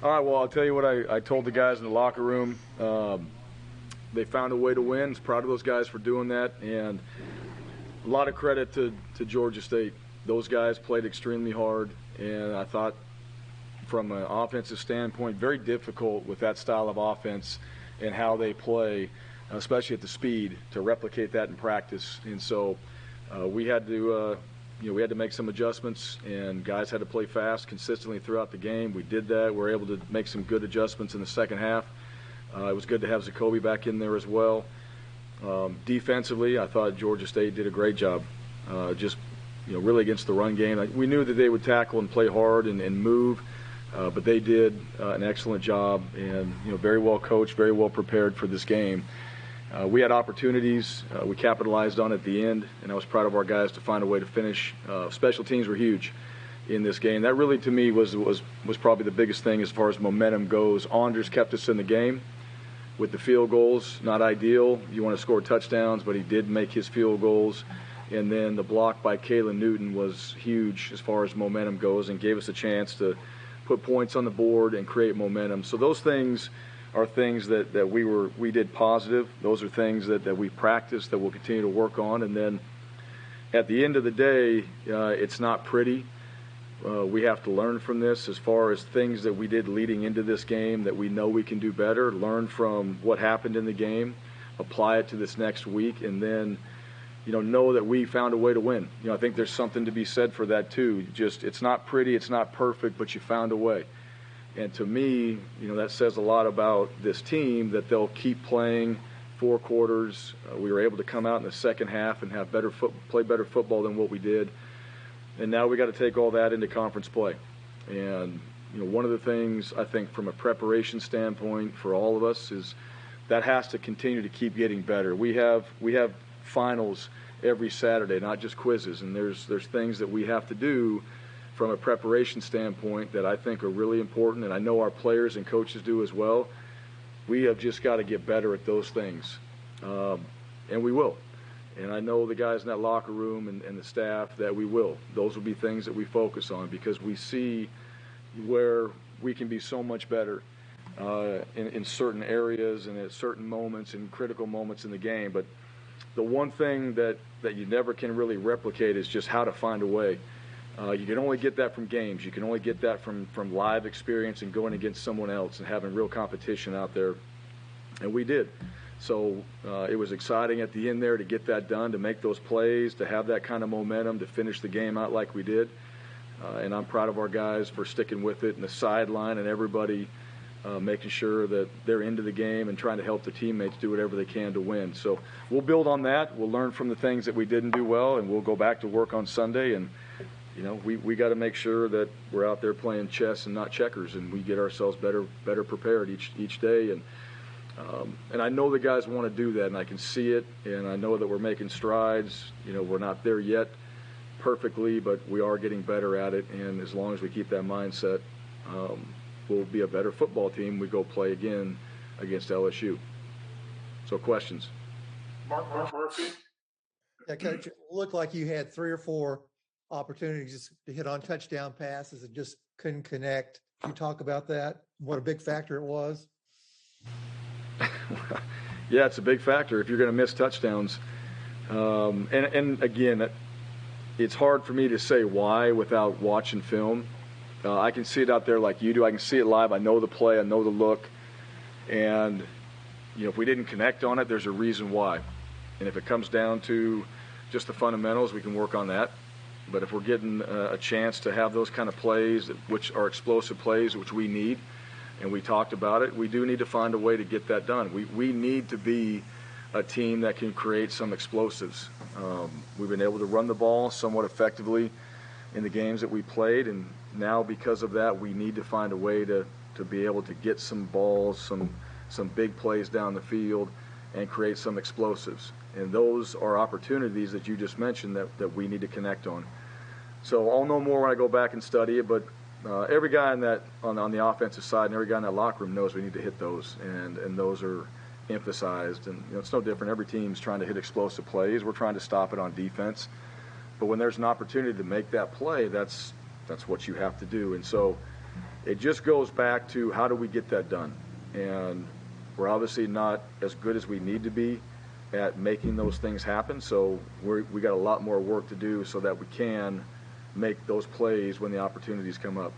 All right, well, I'll tell you what I told the guys in the locker room. They found a way to win. I was proud of those guys for doing that, and a lot of credit to Georgia State. Those guys played extremely hard, and I thought from an offensive standpoint, very difficult with that style of offense and how they play, especially at the speed, to replicate that in practice. And so we had to we had to make some adjustments, and guys had to play fast consistently throughout the game. We did that. We were able to make some good adjustments in the second half. It was good to have Zacoby back in there as well. Defensively, I thought Georgia State did a great job, just really against the run game. We knew that they would tackle and play hard and move, but they did an excellent job, and very well coached, very well prepared for this game. We had opportunities. We capitalized on at the end, and I was proud of our guys to find a way to finish. Special teams were huge in this game. That really, to me, was probably the biggest thing as far as momentum goes. Anders kept us in the game with the field goals. Not ideal. You want to score touchdowns, but he did make his field goals. And then the block by Kalen Newton was huge as far as momentum goes and gave us a chance to put points on the board and create momentum. So those things are things that we did positive. Those are things that we practiced, that we'll continue to work on. And then at the end of the day, it's not pretty. We have to learn from this as far as things that we did leading into this game that we know we can do better, learn from what happened in the game, apply it to this next week, and then know that we found a way to win. I think there's something to be said for that too. Just, it's not pretty, it's not perfect, but you found a way. And to me, that says a lot about this team, that they'll keep playing 4 quarters. We were able to come out in the second half and have play better football than what we did. And now we got to take all that into conference play. And one of the things I think from a preparation standpoint for all of us is that has to continue to keep getting better. We have finals every Saturday, not just quizzes, and there's things that we have to do from a preparation standpoint that I think are really important, and I know our players and coaches do as well. We have just got to get better at those things, and we will. And I know the guys in that locker room and the staff that we will. Those will be things that we focus on because we see where we can be so much better in certain areas and at certain moments and critical moments in the game. But the one thing that you never can really replicate is just how to find a way. You can only get that from games. You can only get that from live experience and going against someone else and having real competition out there. And we did. So it was exciting at the end there to get that done, to make those plays, to have that kind of momentum, to finish the game out like we did. And I'm proud of our guys for sticking with it, and the sideline and everybody making sure that they're into the game and trying to help the teammates do whatever they can to win. So we'll build on that. We'll learn from the things that we didn't do well, and we'll go back to work on Sunday. And we got to make sure that we're out there playing chess and not checkers, and we get ourselves better prepared each day. And I know the guys want to do that, and I can see it, and I know that we're making strides. We're not there yet perfectly, but we are getting better at it. And as long as we keep that mindset, we'll be a better football team. We go play again against LSU. So questions? Mark Murphy. Yeah, Coach, it looked like you had 3 or 4 opportunities to hit on touchdown passes and just couldn't connect. Can you talk about that? What a big factor it was? Yeah, it's a big factor if you're going to miss touchdowns. And again, it's hard for me to say why without watching film. I can see it out there like you do. I can see it live. I know the play. I know the look. And, if we didn't connect on it, there's a reason why. And if it comes down to just the fundamentals, we can work on that. But if we're getting a chance to have those kind of plays, which are explosive plays, which we need, and we talked about it, we do need to find a way to get that done. We need to be a team that can create some explosives. We've been able to run the ball somewhat effectively in the games that we played, and now because of that, we need to find a way to be able to get some balls, some big plays down the field, and create some explosives. And those are opportunities that you just mentioned that we need to connect on. So I'll know more when I go back and study it, but every guy on the offensive side and every guy in that locker room knows we need to hit those, and those are emphasized. And it's no different. Every team's trying to hit explosive plays. We're trying to stop it on defense. But when there's an opportunity to make that play, that's what you have to do. And so it just goes back to how do we get that done? And we're obviously not as good as we need to be at making those things happen. So we got a lot more work to do so that we can make those plays when the opportunities come up.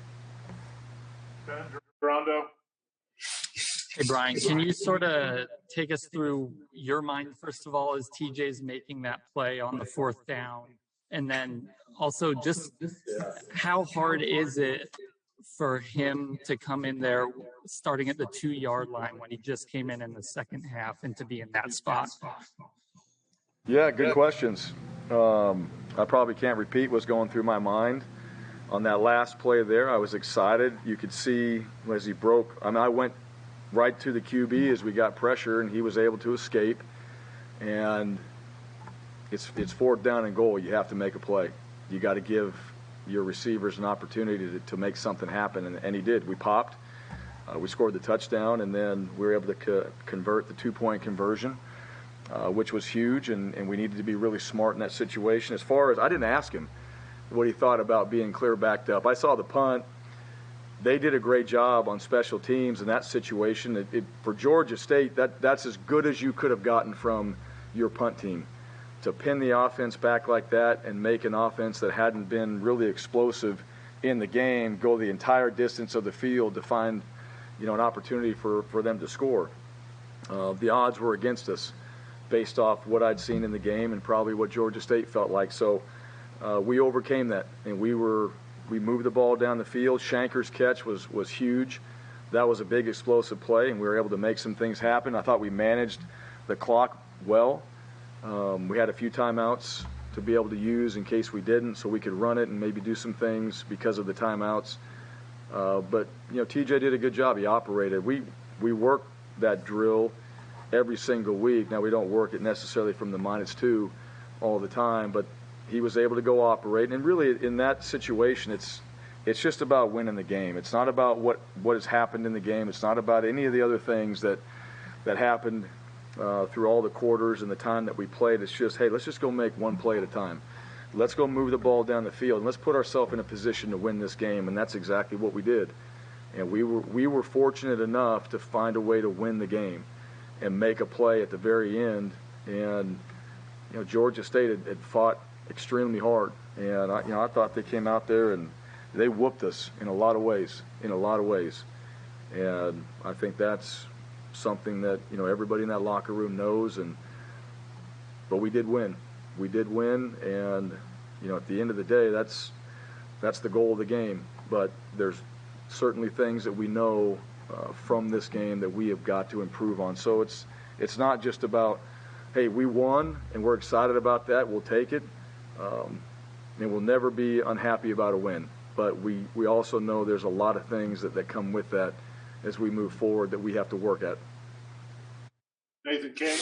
Ben Rondo. Hey, Bryan, can you sort of take us through your mind, first of all, as TJ's making that play on the fourth down? And then also just how hard is it for him to come in there starting at the 2-yard line when he just came in the second half and to be in that spot? Yeah, good questions. I probably can't repeat what's going through my mind. On that last play there, I was excited. You could see as he broke. I mean, I went right to the QB as we got pressure, and he was able to escape. And it's 4th down and goal. You have to make a play. You got to give your receivers an opportunity to make something happen, and he did. We popped. We scored the touchdown, and then we were able to convert the 2-point conversion, which was huge, and we needed to be really smart in that situation. As far as, I didn't ask him what he thought about being clear backed up. I saw the punt. They did a great job on special teams in that situation. For Georgia State, that's as good as you could have gotten from your punt team. To pin the offense back like that and make an offense that hadn't been really explosive in the game go the entire distance of the field to find, an opportunity for them to score. The odds were against us based off what I'd seen in the game and probably what Georgia State felt like. So we overcame that, and we moved the ball down the field. Shanker's catch was huge. That was a big explosive play, and we were able to make some things happen. I thought we managed the clock well. We had a few timeouts to be able to use in case we didn't, so we could run it and maybe do some things because of the timeouts. But TJ did a good job. He operated. We work that drill every single week. Now we don't work it necessarily from the -2 all the time, but he was able to go operate. And really, in that situation, it's just about winning the game. It's not about what has happened in the game. It's not about any of the other things that happened through all the quarters and the time that we played. It's just, hey, let's just go make one play at a time. Let's go move the ball down the field, and let's put ourselves in a position to win this game. And that's exactly what we did. And we were fortunate enough to find a way to win the game and make a play at the very end. And Georgia State had fought extremely hard, and I thought they came out there and they whooped us in a lot of ways. And I think that's something that everybody in that locker room knows. But we did win, and at the end of the day, that's the goal of the game. But there's certainly things that we know from this game that we have got to improve on. So it's not just about, hey, we won and we're excited about that, we'll take it. And we'll never be unhappy about a win. But we also know there's a lot of things that come with that as we move forward that we have to work at. Nathan King.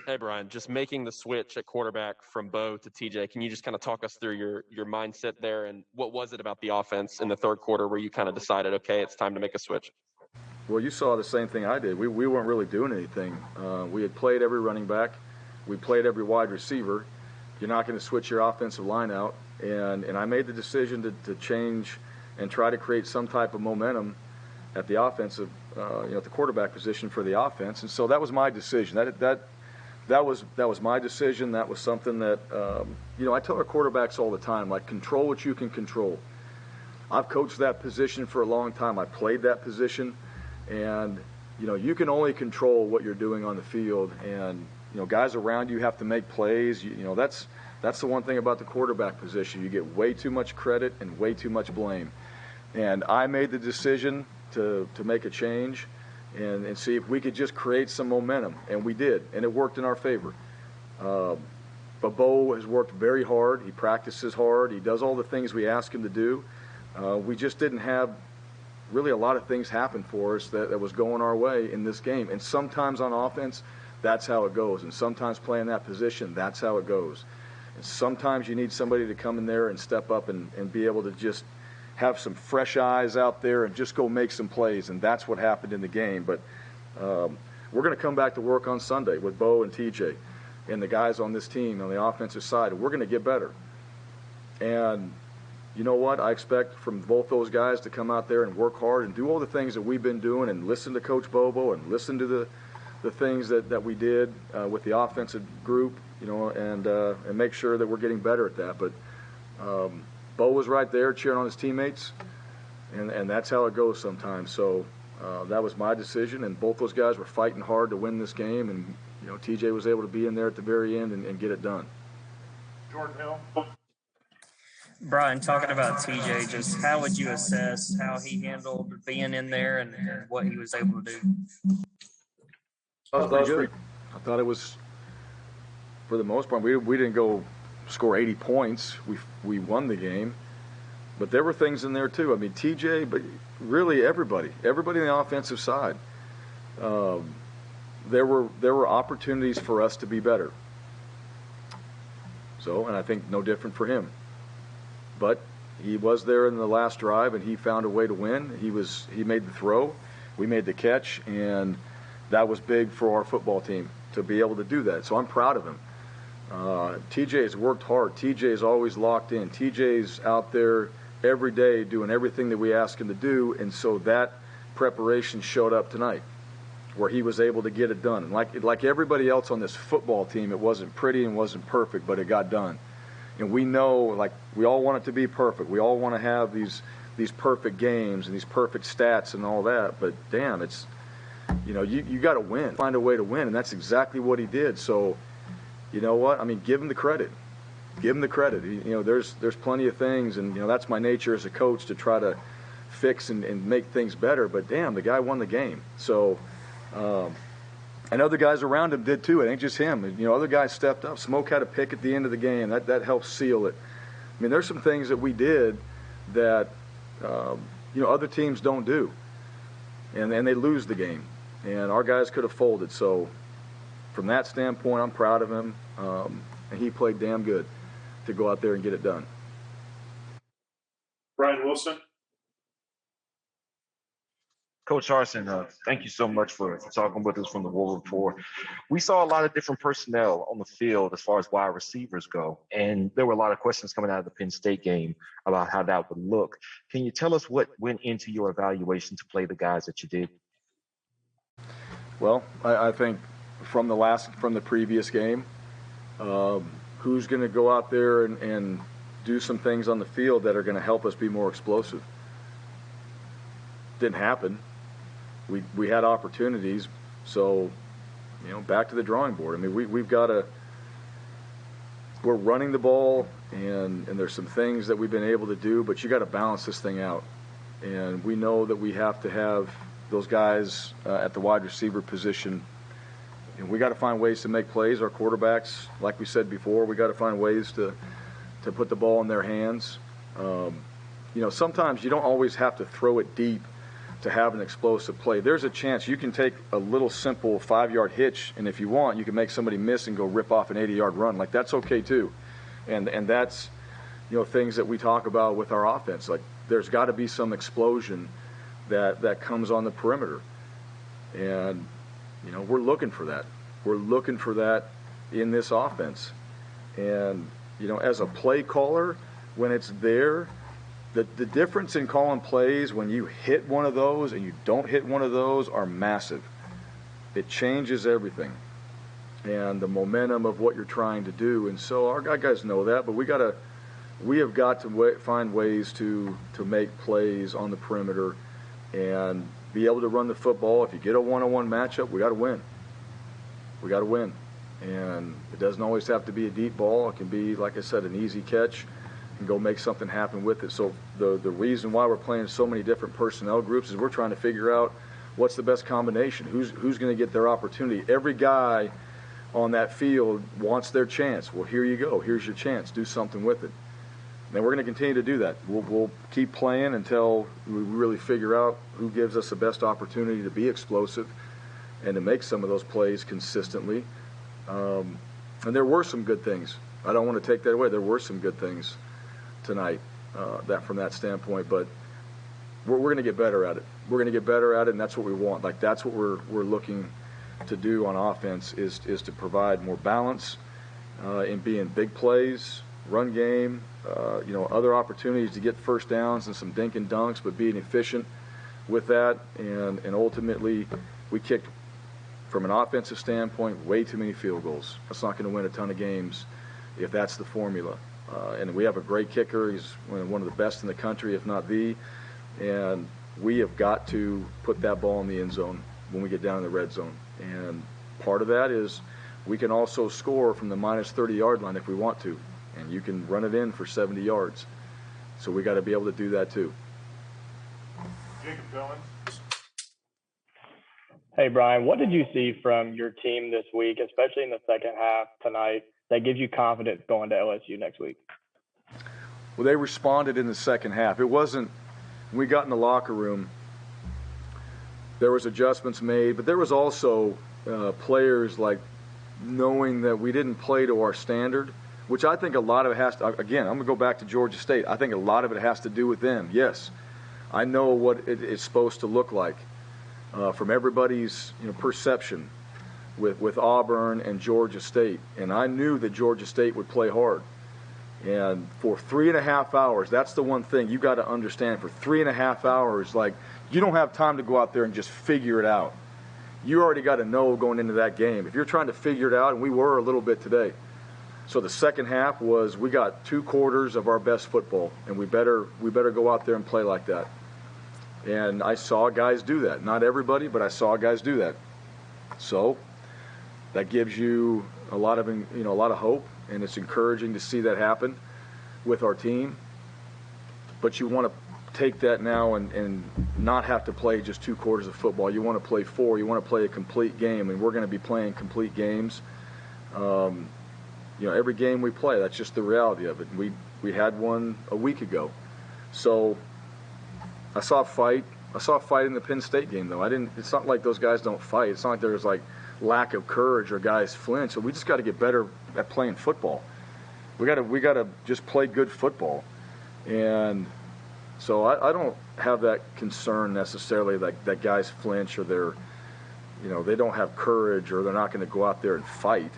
Hey, Bryan, just making the switch at quarterback from Bo to TJ, can you just kind of talk us through your mindset there, and what was it about the offense in the third quarter where you kind of decided, okay, it's time to make a switch? Well, you saw the same thing I did. We weren't really doing anything. We had played every running back. We played every wide receiver. You're not going to switch your offensive line out. And I made the decision to change and try to create some type of momentum at the offensive, at the quarterback position for the offense. And so that was my decision. That was my decision. That was something that, I tell our quarterbacks all the time, like, control what you can control. I've coached that position for a long time. I played that position. And, you can only control what you're doing on the field. And, guys around you have to make plays. That's the one thing about the quarterback position. You get way too much credit and way too much blame. And I made the decision to make a change and see if we could just create some momentum. And we did, and it worked in our favor. But Bo has worked very hard. He practices hard. He does all the things we ask him to do. We just didn't have really a lot of things happen for us that was going our way in this game. And sometimes on offense, that's how it goes. And sometimes playing that position, that's how it goes. And sometimes you need somebody to come in there and step up and be able to just have some fresh eyes out there and just go make some plays. And that's what happened in the game. But we're going to come back to work on Sunday with Bo and TJ and the guys on this team on the offensive side. And we're going to get better. And you know what? I expect from both those guys to come out there and work hard and do all the things that we've been doing and listen to Coach Bobo and listen to the things that we did with the offensive group, you know, and make sure that we're getting better at that. But Bo was right there cheering on his teammates, and that's how it goes sometimes. So that was my decision, and both those guys were fighting hard to win this game, and, you know, TJ was able to be in there at the very end and get it done. Jordan Hill. Bryan, talking about TJ, just how would you assess how he handled being in there and what he was able to do? That was pretty good. I thought it was, for the most part, we didn't go score 80 points. We won the game. But there were things in there too. I mean, TJ, but really everybody on the offensive side. There were opportunities for us to be better. So, and I think no different for him. But he was there in the last drive, and he found a way to win. He made the throw, we made the catch, and that was big for our football team to be able to do that. So I'm proud of him. TJ has worked hard. TJ is always locked in. TJ's out there every day doing everything that we ask him to do, and so that preparation showed up tonight, where he was able to get it done. And like everybody else on this football team, it wasn't pretty and wasn't perfect, but it got done. And we know, like, we all want it to be perfect. We all want to have these perfect games and these perfect stats and all that. But damn, it's, you know, you got to win, find a way to win, and that's exactly what he did. So, you know what? I mean, give him the credit. Give him the credit. You know, there's plenty of things, and, you know, that's my nature as a coach to try to fix and make things better. But damn, the guy won the game. So, and other guys around him did too. It ain't just him. You know, other guys stepped up. Smoke had a pick at the end of the game. That helped seal it. I mean, there's some things that we did that, you know, other teams don't do. And they lose the game. And our guys could have folded. So from that standpoint, I'm proud of him. And he played damn good to go out there and get it done. Brian Wilson. Coach Harsin, thank you so much for talking with us from the War Report. We saw a lot of different personnel on the field as far as wide receivers go, and there were a lot of questions coming out of the Penn State game about how that would look. Can you tell us what went into your evaluation to play the guys that you did? Well, I think from the previous game, who's going to go out there and do some things on the field that are going to help us be more explosive? Didn't happen. We had opportunities, so, you know, back to the drawing board. I mean, we're running the ball, and there's some things that we've been able to do, but you got to balance this thing out. And we know that we have to have those guys at the wide receiver position. And we got to find ways to make plays. Our quarterbacks, like we said before, we got to find ways to put the ball in their hands. You know, sometimes you don't always have to throw it deep to have an explosive play. There's a chance you can take a little simple 5-yard hitch, and if you want, you can make somebody miss and go rip off an 80-yard run. Like, that's okay too. And that's, you know, things that we talk about with our offense. Like, there's got to be some explosion that comes on the perimeter. And, you know, we're looking for that. We're looking for that in this offense. And, you know, as a play caller, when it's there, the difference in calling plays when you hit one of those and you don't hit one of those are massive. It changes everything and the momentum of what you're trying to do. And so our guys know that, but we have got to find ways to make plays on the perimeter and be able to run the football. If you get a one-on-one matchup, we got to win. We got to win. And it doesn't always have to be a deep ball. It can be, like I said, an easy catch and go make something happen with it. So the reason why we're playing so many different personnel groups is we're trying to figure out what's the best combination. Who's going to get their opportunity? Every guy on that field wants their chance. Well, here you go. Here's your chance. Do something with it. And we're going to continue to do that. We'll keep playing until we really figure out who gives us the best opportunity to be explosive and to make some of those plays consistently. And there were some good things. I don't want to take that away. There were some good things tonight from that standpoint, but we're going to get better at it. We're going to get better at it, and that's what we want. Like, that's what we're looking to do on offense is to provide more balance in being big plays run game, other opportunities to get first downs and some dink and dunks, but being efficient with that. And ultimately, we kicked, from an offensive standpoint, way too many field goals. That's not going to win a ton of games if that's the formula. And we have a great kicker. He's one of the best in the country, if not the. And we have got to put that ball in the end zone when we get down in the red zone. And part of that is we can also score from the minus 30-yard line if we want to. And you can run it in for 70 yards. So we got to be able to do that too. Jacob Billings. Hey, Bryan, what did you see from your team this week, especially in the second half tonight, that gives you confidence going to LSU next week? Well, they responded in the second half. It wasn't, when we got in the locker room, there was adjustments made, but there was also players like knowing that we didn't play to our standard, which I think a lot of it has to, again, I'm going to go back to Georgia State. I think a lot of it has to do with them. Yes, I know what it's supposed to look like from everybody's perception with Auburn and Georgia State. And I knew that Georgia State would play hard. And for 3.5 hours, that's the one thing you got to understand. For 3.5 hours, like, you don't have time to go out there and just figure it out. You already got to know going into that game. If you're trying to figure it out, and we were a little bit today. So the second half was, we got 2 quarters of our best football, and we better go out there and play like that. And I saw guys do that. Not everybody, but I saw guys do that. So that gives you a lot of hope, and it's encouraging to see that happen with our team. But you want to take that now and not have to play just 2 quarters of football. You want to play 4. You want to play a complete game, and we're going to be playing complete games. Every game we play, that's just the reality of it. We had one a week ago. So I saw a fight. I saw a fight in the Penn State game, though. It's not like those guys don't fight. It's not like there's like lack of courage or guys flinch. So we just got to get better at playing football. We got to just play good football. And so I don't have that concern necessarily that guys flinch or they don't have courage or they're not going to go out there and fight.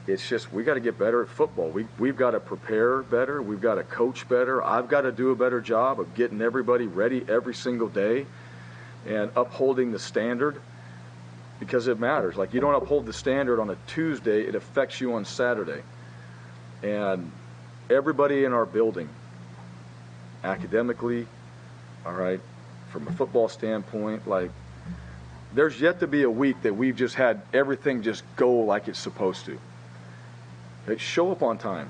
It's just we got to get better at football. We've got to prepare better. We've got to coach better. I've got to do a better job of getting everybody ready every single day and upholding the standard, because it matters. Like, you don't uphold the standard on a Tuesday, it affects you on Saturday. And everybody in our building, academically, all right, from a football standpoint, like, there's yet to be a week that we've just had everything just go like it's supposed to. Show up on time,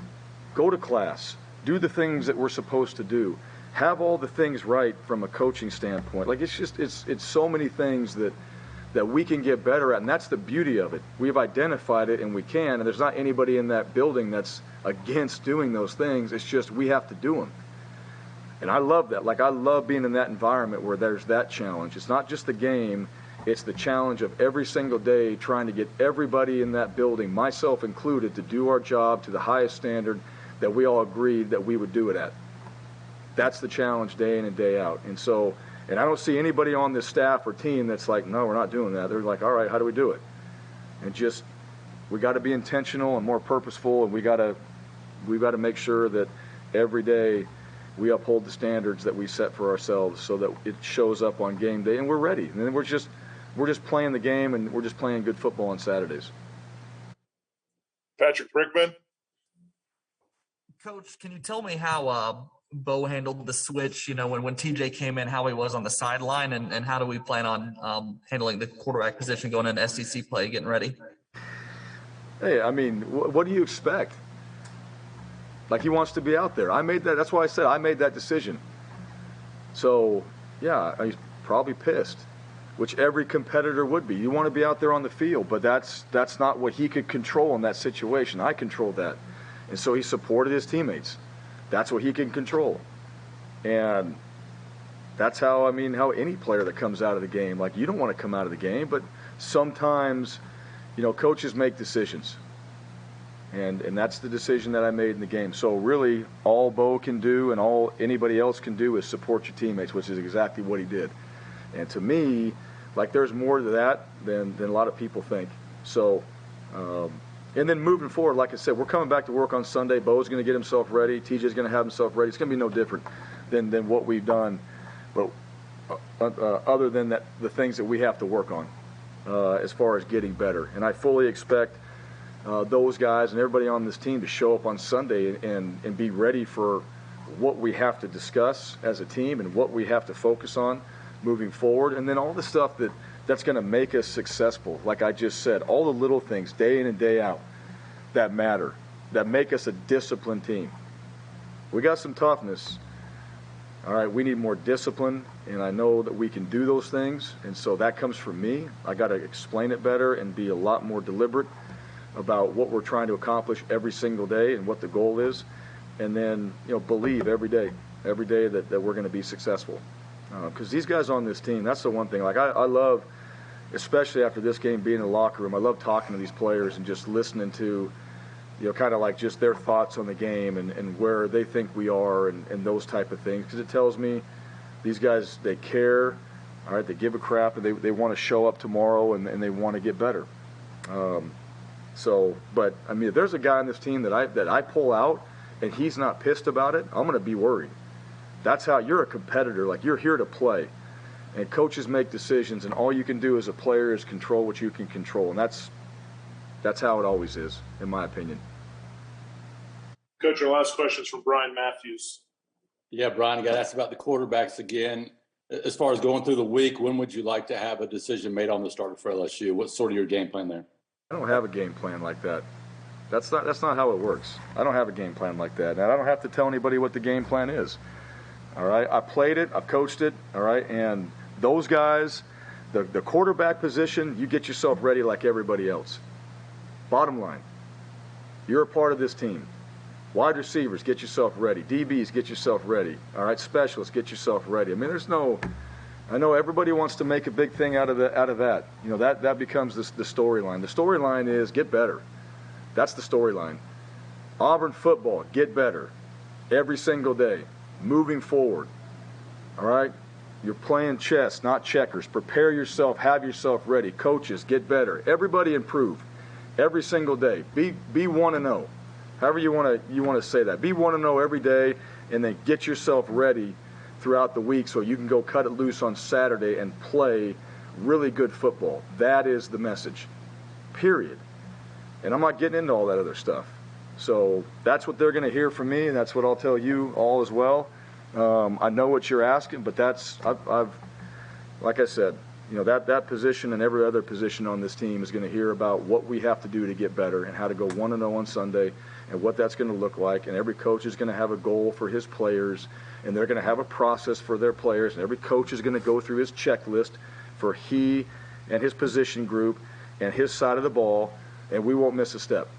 go to class, do the things that we're supposed to do, have all the things right from a coaching standpoint. Like, it's so many things that we can get better at, and that's the beauty of it. We've identified it, and we can, and there's not anybody in that building that's against doing those things. It's just we have to do them. And I love that. Like, I love being in that environment where there's that challenge. It's not just the game. It's the challenge of every single day trying to get everybody in that building, myself included, to do our job to the highest standard that we all agreed that we would do it at. That's the challenge day in and day out. And I don't see anybody on this staff or team that's like, no, we're not doing that. They're like, all right, how do we do it? And just, we got to be intentional and more purposeful, and we've got to make sure that every day we uphold the standards that we set for ourselves so that it shows up on game day and we're ready. And then we're just playing the game, and we're just playing good football on Saturdays. Patrick Brickman. Coach, can you tell me how Bo handled the switch, when TJ came in, how he was on the sideline, and how do we plan on handling the quarterback position going into SEC play, getting ready? Hey, I mean, what do you expect? Like, he wants to be out there. That's why I said I made that decision. So, yeah, he's probably pissed, which every competitor would be. You want to be out there on the field, but that's not what he could control in that situation. I controlled that. And so he supported his teammates. That's what he can control. And that's how any player that comes out of the game, like, you don't want to come out of the game, but sometimes, coaches make decisions. And that's the decision that I made in the game. So really, all Bo can do and all anybody else can do is support your teammates, which is exactly what he did. And to me, like, there's more to that than a lot of people think. So And then moving forward, like I said, we're coming back to work on Sunday. Bo's going to get himself ready. TJ's going to have himself ready. It's going to be no different than what we've done, but other than that, the things that we have to work on as far as getting better. And I fully expect those guys and everybody on this team to show up on Sunday and be ready for what we have to discuss as a team and what we have to focus on moving forward. And then all the stuff that's going to make us successful, like I just said, all the little things day in and day out that matter, that make us a disciplined team. We got some toughness. All right, we need more discipline, and I know that we can do those things, and so that comes from me. I got to explain it better and be a lot more deliberate about what we're trying to accomplish every single day and what the goal is, and then believe every day that we're going to be successful. Because these guys on this team, that's the one thing. Like I love, especially after this game, being in the locker room. I love talking to these players and just listening to, kind of like just their thoughts on the game and where they think we are and those type of things. Because it tells me these guys, they care, all right, they give a crap, and they want to show up tomorrow and they want to get better. But I mean, if there's a guy on this team that I pull out and he's not pissed about it, I'm going to be worried. That's how you're a competitor. Like, you're here to play. And coaches make decisions, and all you can do as a player is control what you can control. And that's how it always is, in my opinion. Coach, our last question is from Brian Matthews. Yeah, Brian, I got asked about the quarterbacks again. As far as going through the week, when would you like to have a decision made on the starter for LSU? What's sort of your game plan there? I don't have a game plan like that. That's not how it works. I don't have a game plan like that. And I don't have to tell anybody what the game plan is. All right, I played it, I've coached it, all right, and those guys, the quarterback position, you get yourself ready like everybody else. Bottom line, you're a part of this team. Wide receivers, get yourself ready. DBs, get yourself ready. All right, specialists, get yourself ready. I mean, I know everybody wants to make a big thing out of that. That becomes the storyline. The storyline is get better. That's the storyline. Auburn football, get better every single day. Moving forward, all right? You're playing chess, not checkers. Prepare yourself, have yourself ready. Coaches, get better. Everybody improve every single day. Be 1-0. However you want to say that. Be 1-0 every day, and then get yourself ready throughout the week so you can go cut it loose on Saturday and play really good football. That is the message, period. And I'm not getting into all that other stuff. So that's what they're going to hear from me, and that's what I'll tell you all as well. I know what you're asking, but I've like I said, that position and every other position on this team is going to hear about what we have to do to get better and how to go 1-0 on Sunday and what that's going to look like. And every coach is going to have a goal for his players, and they're going to have a process for their players, and every coach is going to go through his checklist for he and his position group and his side of the ball, and we won't miss a step.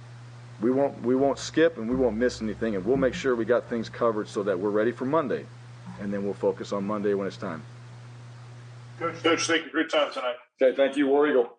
We won't skip, and we won't miss anything, and we'll make sure we got things covered so that we're ready for Monday, and then we'll focus on Monday when it's time. Coach, thank you for your time tonight. Okay, thank you, War Eagle.